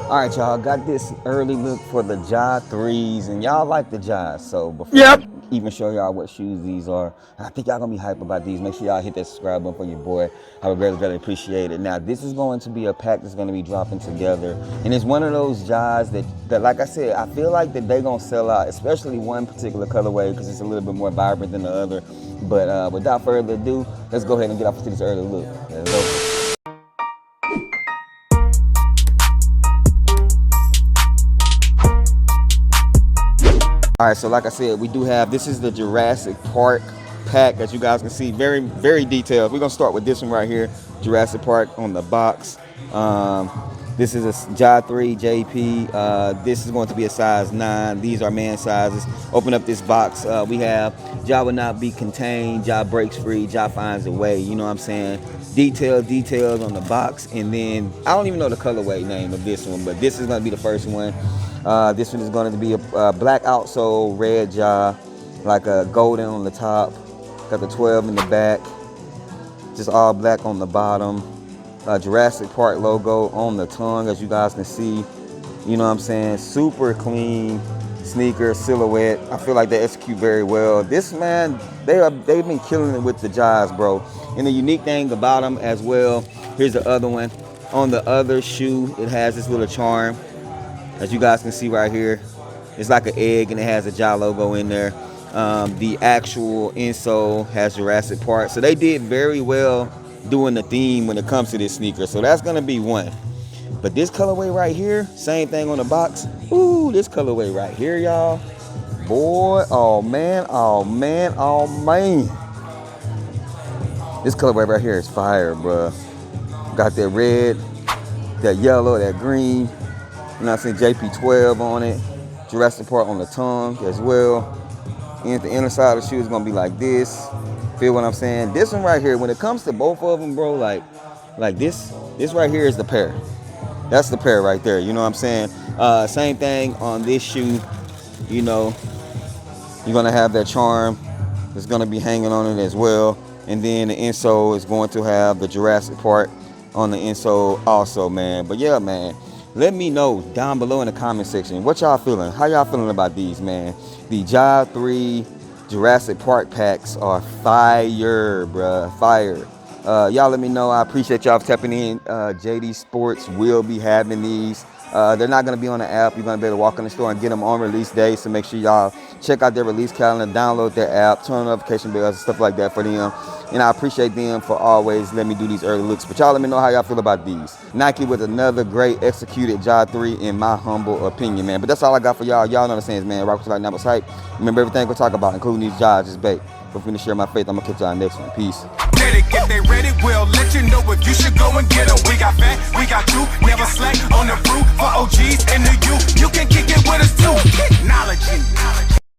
All right, y'all, got this early look for the Ja 3s, and y'all like the Ja's. So before I even show y'all what shoes these are, I think y'all gonna be hype about these. Make sure y'all hit that subscribe button for your boy. I would really appreciate it. Now, this is going to be a pack that's gonna be dropping together, and it's one of those Ja's that like I said, I feel like that they gonna sell out, especially one particular colorway because it's a little bit more vibrant than the other. But without further ado, let's go ahead and get off into this early look. Let's go. All right, so like I said, we do have, this is the Jurassic Park pack, as you guys can see, very detailed. We're gonna start with this one right here, Jurassic Park on the box. This is a Ja 3 JP. This is going to be a size 9. These are man sizes. Open up this box. We have Ja will not be contained, Ja breaks free, Ja finds a way. You know what I'm saying? Details on the box. And then, I don't even know the colorway name of this one, but this is gonna be the first one. This one is going to be a black outsole, red Ja, like a golden on the top. Got the 12 in the back. Just all black on the bottom. Jurassic Park logo on the tongue, as you guys can see. You know what I'm saying? Super clean sneaker silhouette. I feel like they execute very well. This, man, they've been killing it with the Ja's, bro. And the unique thing about them as well, here's the other one. On the other shoe, it has this little charm. As you guys can see right here, it's like an egg and it has a Ja logo in there. The actual insole has Jurassic Park. So they did very well doing the theme when it comes to this sneaker. So that's gonna be one. But this colorway right here, same thing on the box. Ooh, this colorway right here, y'all. Boy, oh man. This colorway right here is fire, bruh. Got that red, that yellow, that green. You know what I'm saying? JP12 on it. Jurassic Park on the tongue as well. And the inner side of the shoe is gonna be like this. Feel what I'm saying? This one right here, when it comes to both of them, bro, like this right here is the pair. That's the pair right there. You know what I'm saying? Same thing on this shoe. You know, you're gonna have that charm. It's gonna be hanging on it as well. And then the insole is going to have the Jurassic Park on the insole also, man. But yeah, man. Let me know down below in the comment section what y'all feeling. How y'all feeling about these, man? The Ja 3 Jurassic Park packs are fire, bruh. Fire. Y'all let me know. I appreciate y'all for tapping in. JD Sports will be having these. They're not going to be on the app. You're going to be able to walk in the store and get them on release day. So make sure y'all check out their release calendar, download their app, turn on notification bells and stuff like that for them. And I appreciate them for always letting me do these early looks. But y'all let me know how y'all feel about these. Nike with another great executed Ja 3 in my humble opinion, man. But that's all I got for y'all. Y'all know the saying, man. Rock like numbers hype. Remember everything we'll talk about, including these Ja's, just bait. But for me to share my faith, I'm going to catch y'all next one. Peace. If they ready, we'll let you know if you should go and get them. We got fat, we got you, never slack on the